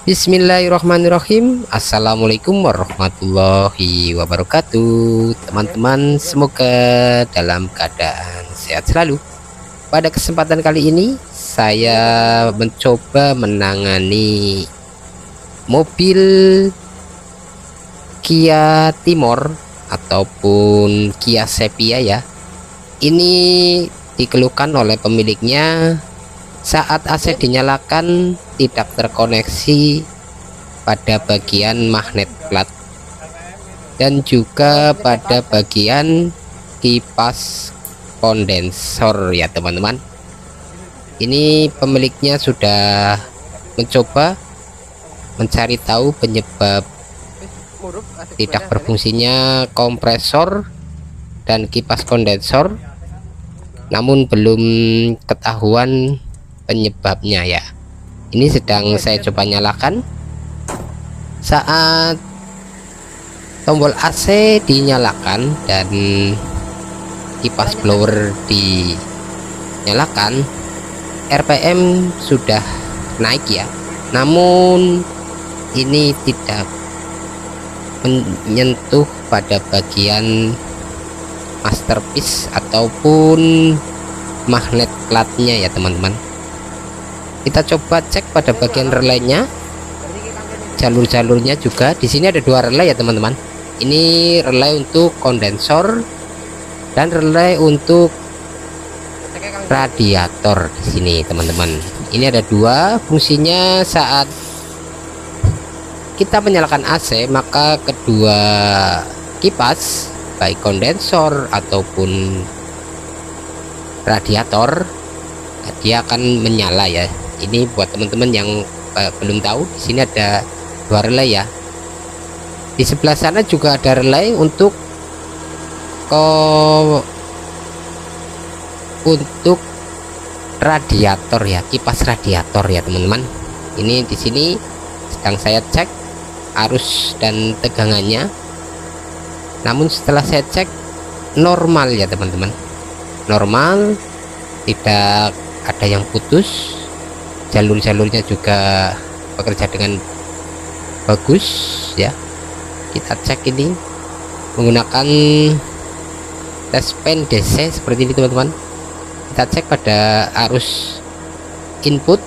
Bismillahirrahmanirrahim. Assalamualaikum warahmatullahi wabarakatuh. Teman-teman, semoga dalam keadaan sehat selalu. Pada kesempatan kali ini saya mencoba menangani mobil Kia Timor ataupun Kia Sepia ya. Ini dikeluhkan oleh pemiliknya saat AC dinyalakan tidak terkoneksi pada bagian magnet plat dan juga pada bagian kipas kondensor ya teman-teman. Ini pemiliknya sudah mencoba mencari tahu penyebab tidak berfungsinya kompresor dan kipas kondensor, namun belum ketahuan penyebabnya ya. Ini sedang saya coba nyalakan. Saat tombol AC dinyalakan dan kipas blower dinyalakan, RPM sudah naik ya, namun ini tidak menyentuh pada bagian masterpiece ataupun magnet platnya ya teman-teman. Kita coba cek pada bagian relaynya, jalur-jalurnya juga. Di sini ada dua relay ya teman-teman. Ini relay untuk kondensor dan relay untuk radiator di sini teman-teman. Ini ada dua fungsinya. Saat kita menyalakan AC, maka kedua kipas baik kondensor ataupun radiator dia akan menyala ya. Ini buat teman-teman yang belum tahu, di sini ada dua relay ya. Di sebelah sana juga ada relay untuk radiator ya, kipas radiator ya teman-teman. Ini di sini sedang saya cek arus dan tegangannya. Namun setelah saya cek normal ya teman-teman. Normal, tidak ada yang putus. Jalur-jalurnya juga bekerja dengan bagus ya. Kita cek ini menggunakan tes pen DC seperti ini teman-teman. Kita cek pada arus input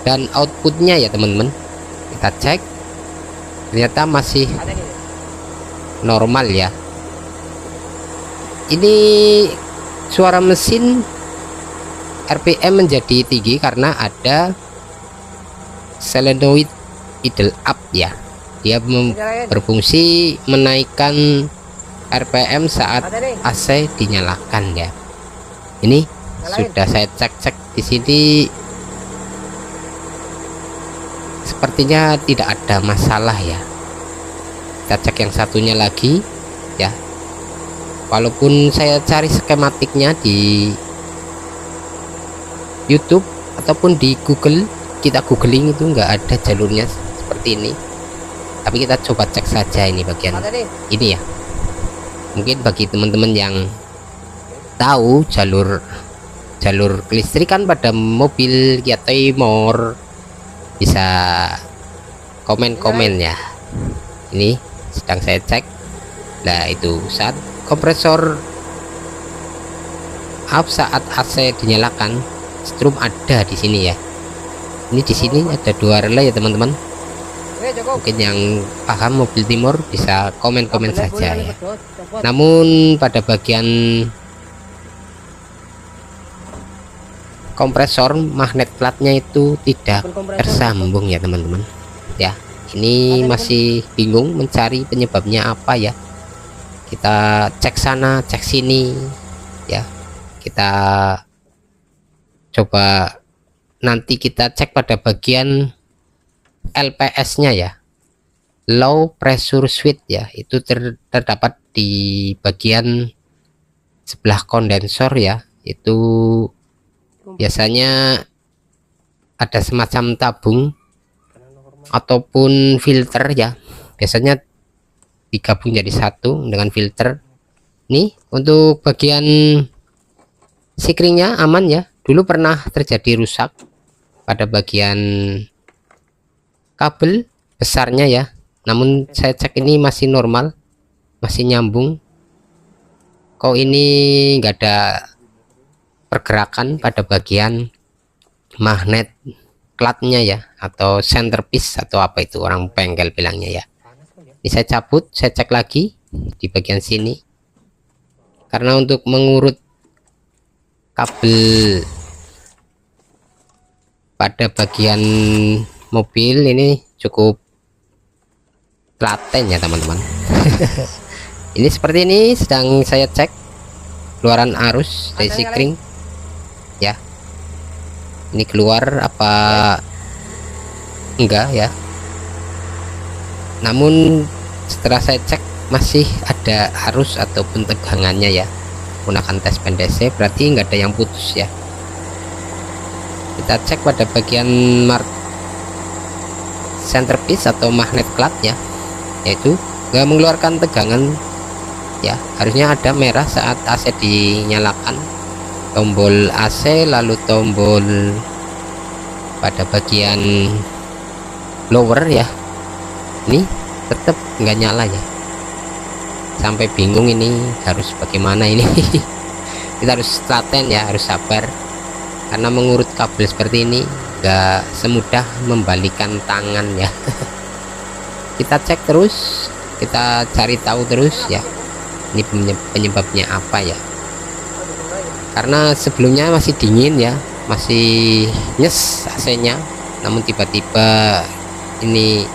dan outputnya ya teman-teman. Kita cek, ternyata masih normal ya. Ini suara mesin RPM menjadi tinggi karena ada solenoid idle up ya. Dia berfungsi menaikkan RPM saat AC dinyalakan ya. Ini sudah saya cek di sini, sepertinya tidak ada masalah ya. Kita cek yang satunya lagi ya. Walaupun saya cari skematiknya di YouTube ataupun di Google, kita googling itu nggak ada jalurnya seperti ini. Tapi kita coba cek saja ini bagian ini ya. Mungkin bagi teman-teman yang tahu jalur kelistrikan pada mobil Kia Timor, bisa komen-komen ya. Ini sedang saya cek. Nah itu saat kompresor saat AC dinyalakan, strum ada di sini ya. Ini di sini ada dua relay ya teman-teman. Mungkin yang paham mobil Timor bisa komen-komen saja ya. Namun pada bagian kompresor magnet platnya itu tidak tersambung ya teman-teman ya. Ini masih bingung mencari penyebabnya apa ya. Kita cek sana cek sini ya. Kita coba nanti kita cek pada bagian LPS nya ya, low pressure switch ya. Itu terdapat di bagian sebelah kondensor ya. Itu biasanya ada semacam tabung ataupun filter ya. Biasanya digabung jadi satu dengan filter. Nih untuk bagian sikringnya aman ya. Dulu pernah terjadi rusak pada bagian kabel besarnya ya, namun saya cek ini masih normal, masih nyambung. Kok ini enggak ada pergerakan pada bagian magnet klatnya ya, atau centerpiece atau apa itu orang bengkel bilangnya ya. Ini saya cabut, saya cek lagi di bagian sini, karena untuk mengurut kabel pada bagian mobil ini cukup telaten ya teman-teman. Ini seperti ini sedang saya cek keluaran arus dari sikring ya. Ini keluar apa enggak ya, namun setelah saya cek masih ada arus ataupun tegangannya ya. Gunakan tes pendek, berarti enggak ada yang putus ya. Kita cek pada bagian centerpiece atau magnet klat ya, yaitu enggak mengeluarkan tegangan ya. Harusnya ada merah saat AC dinyalakan, tombol AC, lalu tombol pada bagian lower ya, ini tetap nggak nyala ya. Sampai bingung ini harus bagaimana ini. Kita harus telaten ya, harus sabar, karena mengurut kabel seperti ini nggak semudah membalikan tangan ya. Kita cek terus, kita cari tahu terus ya, ini penyebabnya apa ya. Karena sebelumnya masih dingin ya, masih nyes AC-nya, namun tiba-tiba ini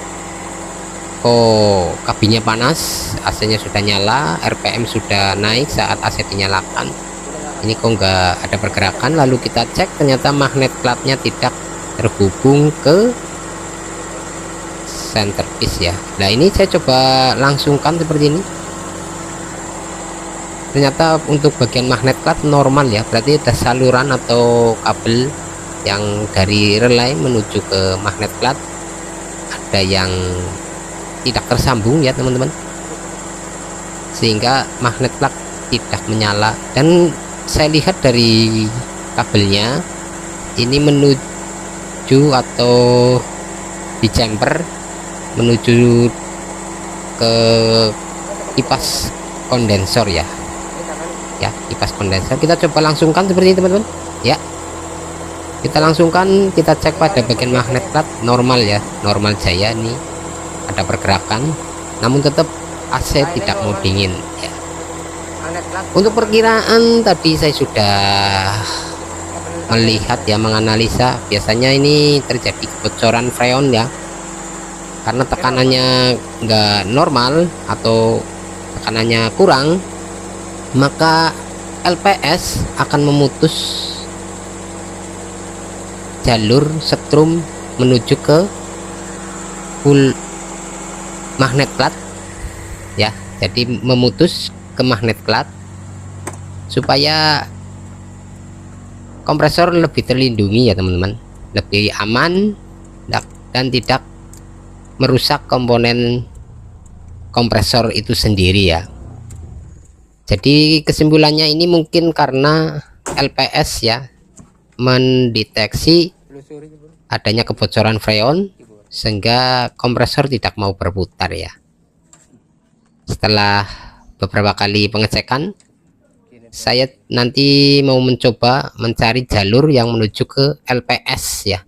kok kabinnya panas, AC-nya sudah nyala, RPM sudah naik saat AC dinyalakan. Ini kok nggak ada pergerakan. Lalu kita cek, ternyata magnet klatnya tidak terhubung ke centerpiece ya. Nah ini saya coba langsungkan seperti ini, ternyata untuk bagian magnet klat normal ya, berarti ada saluran atau kabel yang dari relay menuju ke magnet klat ada yang tidak tersambung ya teman-teman, sehingga magnet klat tidak menyala. Dan saya lihat dari kabelnya ini menuju atau di jumper menuju ke kipas kondensor ya, kipas kondensor. Kita coba langsungkan seperti ini teman-teman ya. Kita langsungkan, kita cek pada bagian magnet klat normal ya, normal jaya. Ini ada pergerakan, namun tetap AC tidak mau dingin ya. Untuk perkiraan tadi saya sudah melihat ya, menganalisa, biasanya ini terjadi kebocoran freon ya, karena tekanannya enggak normal atau tekanannya kurang, maka LPS akan memutus jalur setrum menuju ke full magnet klat ya. Jadi memutus ke magnet klat supaya kompresor lebih terlindungi ya teman-teman, lebih aman dan tidak merusak komponen kompresor itu sendiri ya. Jadi kesimpulannya ini mungkin karena LPS ya mendeteksi adanya kebocoran freon, sehingga kompresor tidak mau berputar ya. Setelah beberapa kali pengecekan, saya nanti mau mencoba mencari jalur yang menuju ke LPS ya,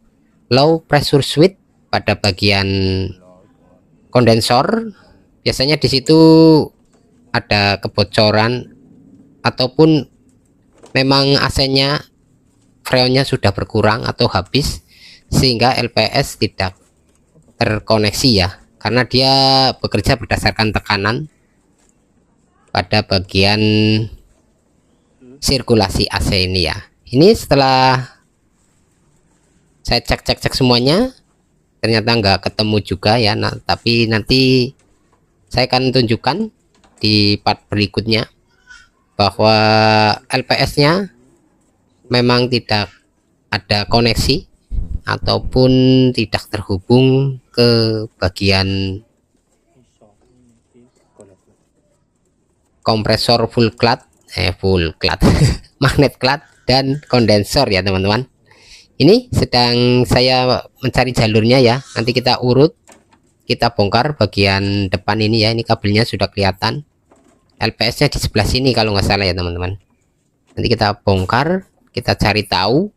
low pressure switch, pada bagian kondensor. Biasanya di situ ada kebocoran ataupun memang AC-nya freonnya sudah berkurang atau habis, sehingga LPS tidak terkoneksi ya, karena dia bekerja berdasarkan tekanan pada bagian sirkulasi AC ini ya. Ini setelah saya cek semuanya, ternyata nggak ketemu juga ya. Nah, tapi nanti saya akan tunjukkan di part berikutnya bahwa LPS-nya memang tidak ada koneksi ataupun tidak terhubung ke bagian kompresor full clat magnet clat dan kondensor ya teman-teman. Ini sedang saya mencari jalurnya ya. Nanti kita urut, kita bongkar bagian depan ini ya. Ini kabelnya sudah kelihatan. LPS-nya di sebelah sini kalau nggak salah ya teman-teman. Nanti kita bongkar, kita cari tahu.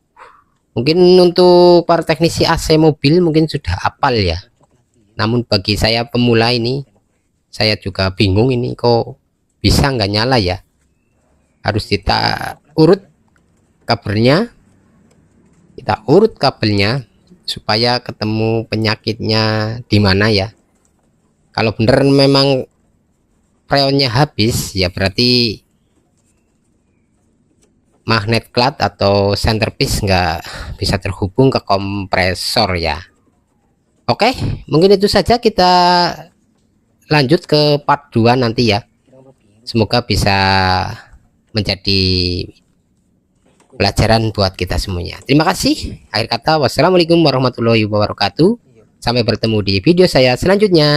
Mungkin untuk para teknisi AC mobil mungkin sudah hafal ya. Namun bagi saya pemula ini, saya juga bingung ini kok bisa nggak nyala ya. Harus kita urut kabelnya, supaya ketemu penyakitnya di mana ya. Kalau bener memang freonnya habis ya, berarti magnet cloud atau centerpiece nggak bisa terhubung ke kompresor ya. Oke, mungkin itu saja, kita lanjut ke part 2 nanti ya. Semoga bisa menjadi pelajaran buat kita semuanya. Terima kasih. Akhir kata, wassalamualaikum warahmatullahi wabarakatuh. Sampai bertemu di video saya selanjutnya.